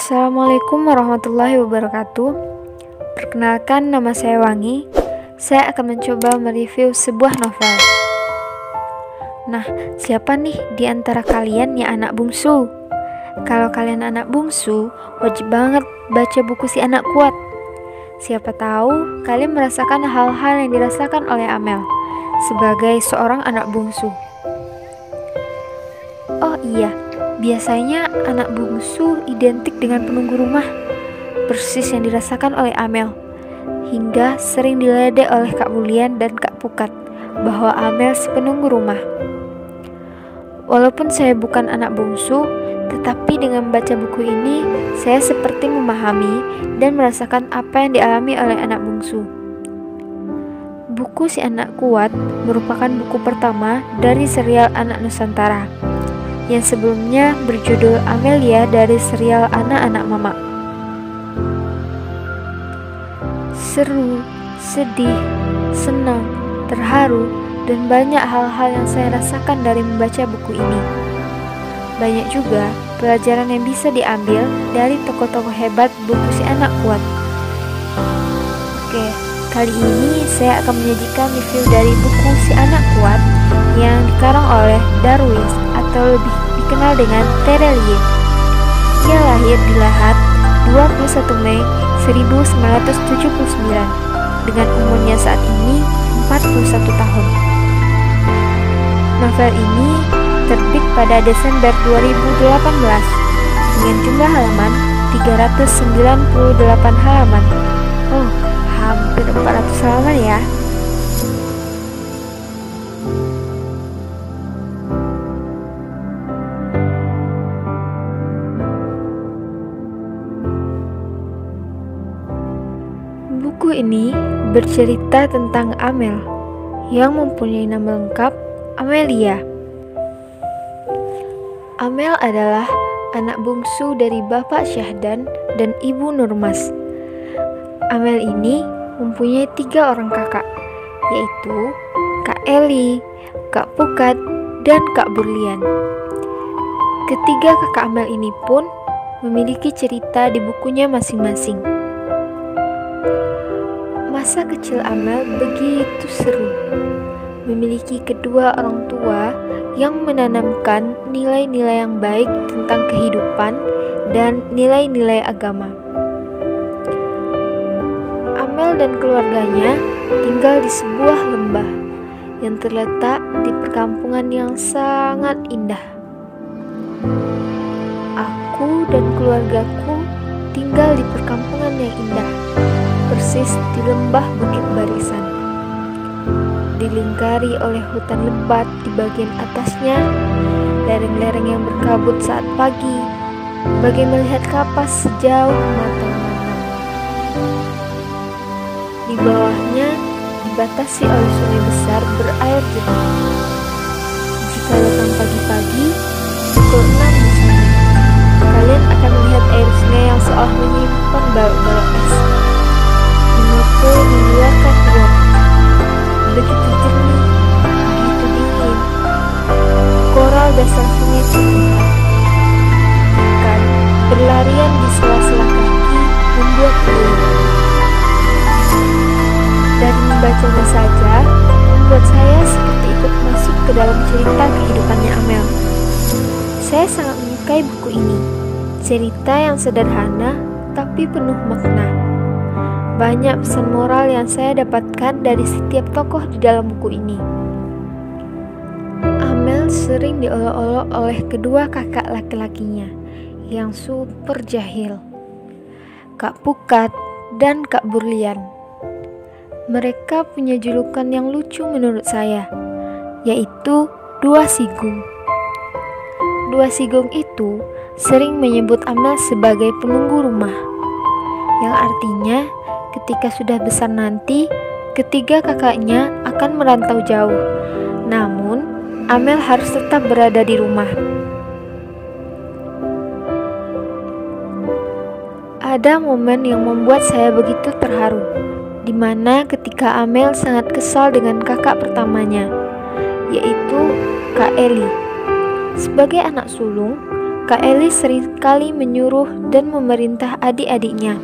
Assalamualaikum warahmatullahi wabarakatuh. Perkenalkan, nama saya Wangi. Saya akan mencoba mereview sebuah novel. Nah, siapa nih di antara kalian yang anak bungsu? Kalau kalian anak bungsu, wajib banget baca buku Si Anak Kuat. Siapa tahu kalian merasakan hal-hal yang dirasakan oleh Amel sebagai seorang anak bungsu. Oh iya, biasanya anak bungsu identik dengan penunggu rumah, persis yang dirasakan oleh Amel, hingga sering diledek oleh Kak Bulian dan Kak Pukat bahwa Amel si penunggu rumah. Walaupun saya bukan anak bungsu, tetapi dengan membaca buku ini, saya seperti memahami dan merasakan apa yang dialami oleh anak bungsu. Buku Si Anak Kuat merupakan buku pertama dari serial Anak Nusantara, yang sebelumnya berjudul Amelia dari serial Anak-Anak Mama. Seru, sedih, senang, terharu, dan banyak hal-hal yang saya rasakan dari membaca buku ini. Banyak juga pelajaran yang bisa diambil dari tokoh-tokoh hebat buku Si Anak Kuat. Oke, kali ini saya akan menyajikan review dari buku Si Anak Kuat yang dikarang oleh Darwis atau lebih dikenal dengan Terelie. Ia lahir di Lahat 21 Mei 1979 dengan umurnya saat ini 41 tahun. Novel ini terbit pada Desember 2018 dengan jumlah halaman 398 halaman. Oh, hampir 400 halaman ya. Buku ini bercerita tentang Amel yang mempunyai nama lengkap Amelia. Amel adalah anak bungsu dari Bapak Syahdan dan Ibu Nurmas. Amel ini mempunyai 3 orang kakak, yaitu Kak Eli, Kak Pukat, dan Kak Burlian. Ketiga kakak Amel ini pun memiliki cerita di bukunya masing-masing. Masa kecil Amel begitu seru, memiliki kedua orang tua yang menanamkan nilai-nilai yang baik tentang kehidupan dan nilai-nilai agama. Amel dan keluarganya tinggal di sebuah lembah yang terletak di perkampungan yang sangat indah. Aku dan keluargaku tinggal di perkampungan yang indah, persis di lembah Bukit Barisan, dilingkari oleh hutan lebat di bagian atasnya, lereng-lereng yang berkabut saat pagi, bagai melihat kapas sejauh mata memandang. Di bawahnya dibatasi oleh sungai besar berair jernih. Jika datang pagi-pagi, pukul 6 misalnya, kalian akan melihat air sungai yang seolah menyimpan balok-balok es, mengepul mengeluarkan uap. Begitu jernih, begitu dingin. Koral dasar sungai terlihat. Ikan berlarian di sela-sela kaki membuat bulu. Dari membacanya saja, membuat saya seperti ikut masuk ke dalam cerita kehidupannya Amel. Saya sangat menyukai buku ini. Cerita yang sederhana, tapi penuh makna. Banyak pesan moral yang saya dapatkan dari setiap tokoh di dalam buku ini. Amel sering diolok-olok oleh kedua kakak laki-lakinya yang super jahil, Kak Pukat dan Kak Burlian. Mereka punya julukan yang lucu menurut saya, yaitu Dua Sigung. Dua Sigung itu sering menyebut Amel sebagai penunggu rumah, yang artinya ketika sudah besar nanti, ketiga kakaknya akan merantau jauh. Namun, Amel harus tetap berada di rumah. Ada momen yang membuat saya begitu terharu, di mana ketika Amel sangat kesal dengan kakak pertamanya, yaitu Kak Eli. Sebagai anak sulung, Kak Eli seringkali menyuruh dan memerintah adik-adiknya,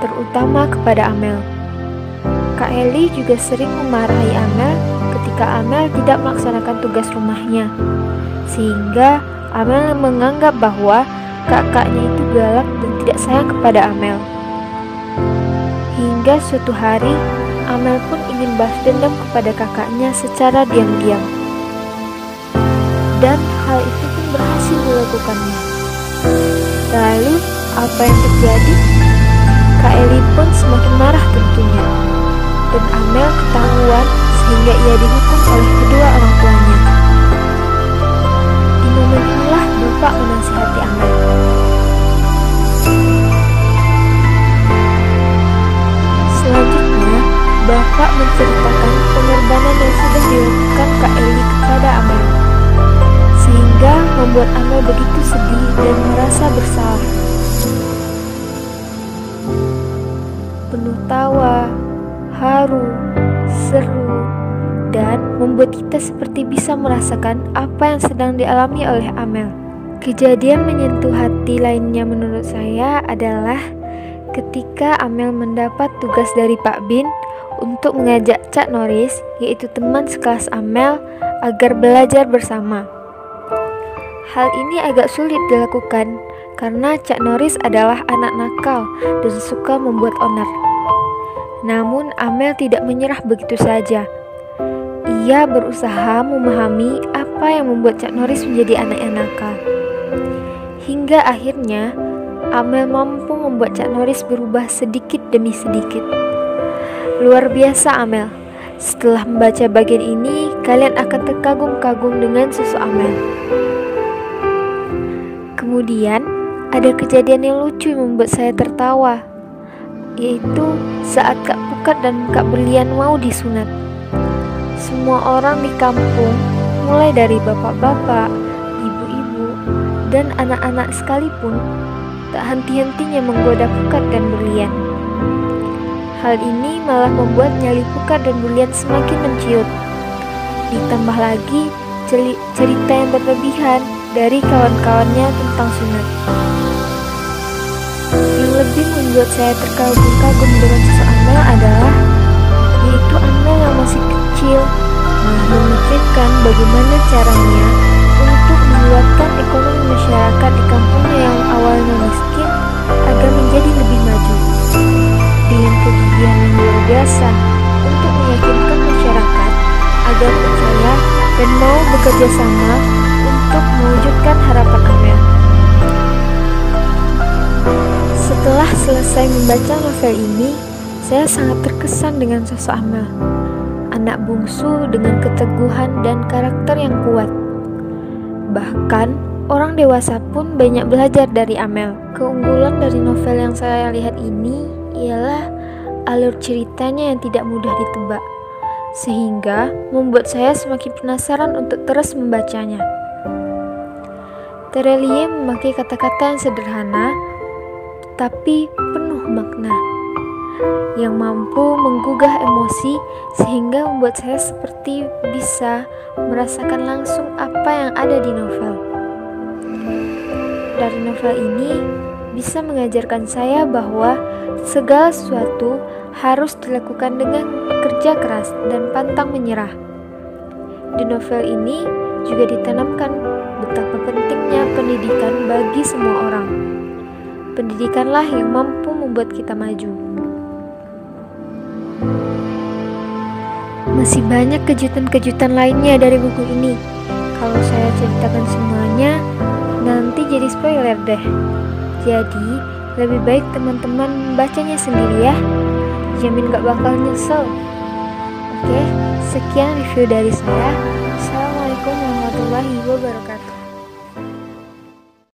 terutama kepada Amel. Kak Eli juga sering memarahi Amel ketika Amel tidak melaksanakan tugas rumahnya, sehingga Amel menganggap bahwa kakaknya itu galak dan tidak sayang kepada Amel. Hingga suatu hari, Amel pun ingin balas dendam kepada kakaknya secara diam-diam. Dan hal itu pun berhasil dilakukannya. Lalu, apa yang terjadi? Kak Eli pun semakin marah tentunya. Dan Amel ketahuan sehingga ia dihukum oleh kedua orang tuanya. Di momen inilah Bapak menasihati Amel. Selanjutnya, Bapak menceritakan pengorbanan yang sudah dilakukan Kak Eli kepada Amel, sehingga membuat Amel begitu sedih dan merasa bersalah. Penuh tawa, haru, seru, dan membuat kita seperti bisa merasakan apa yang sedang dialami oleh Amel. Kejadian menyentuh hati lainnya menurut saya adalah ketika Amel mendapat tugas dari Pak Bin untuk mengajak Cak Noris, yaitu teman sekelas Amel, agar belajar bersama. Hal ini agak sulit dilakukan karena Cak Noris adalah anak nakal dan suka membuat onar. Namun Amel tidak menyerah begitu saja. Ia berusaha memahami apa yang membuat Cak Noris menjadi anak yang nakal. Hingga akhirnya Amel mampu membuat Cak Noris berubah sedikit demi sedikit. Luar biasa Amel. Setelah membaca bagian ini, kalian akan terkagum-kagum dengan sosok Amel. Kemudian ada kejadian yang lucu yang membuat saya tertawa, yaitu saat Kak Pukat dan Kak Berlian mau disunat. Semua orang di kampung, mulai dari bapak-bapak, ibu-ibu, dan anak-anak sekalipun, tak henti-hentinya menggoda Pukat dan Berlian. Hal ini malah membuat nyali Pukat dan Berlian semakin menciut. Ditambah lagi cerita yang berlebihan dari kawan-kawannya tentang sunat. Yang lebih membuat saya terkagum-kagum dengan sosok Amel adalah yaitu Amel yang masih kecil malah memikirkan bagaimana caranya untuk menguatkan ekonomi masyarakat di kampungnya yang awalnya miskin agar menjadi lebih maju, dengan kegigihan yang luar biasa untuk meyakinkan masyarakat agar percaya dan mau bekerja sama untuk mewujudkan harapan Amel. Setelah selesai membaca novel ini, saya sangat terkesan dengan sosok Amel, anak bungsu dengan keteguhan dan karakter yang kuat. Bahkan, orang dewasa pun banyak belajar dari Amel. Keunggulan dari novel yang saya lihat ini ialah alur ceritanya yang tidak mudah ditebak, sehingga membuat saya semakin penasaran untuk terus membacanya. Terelie memakai kata-kata yang sederhana, tapi penuh makna, yang mampu menggugah emosi sehingga membuat saya seperti bisa merasakan langsung apa yang ada di novel. Dari novel ini bisa mengajarkan saya bahwa segala sesuatu harus dilakukan dengan kerja keras dan pantang menyerah. Di novel ini juga ditanamkan betapa pentingnya pendidikan bagi semua orang. Pendidikanlah yang mampu membuat kita maju. Masih banyak kejutan-kejutan lainnya dari buku ini. Kalau saya ceritakan semuanya, nanti jadi spoiler deh. Jadi, lebih baik teman-teman membacanya sendiri ya. Jamin gak bakal nyesel. Oke, sekian review dari saya. Assalamualaikum warahmatullahi wabarakatuh.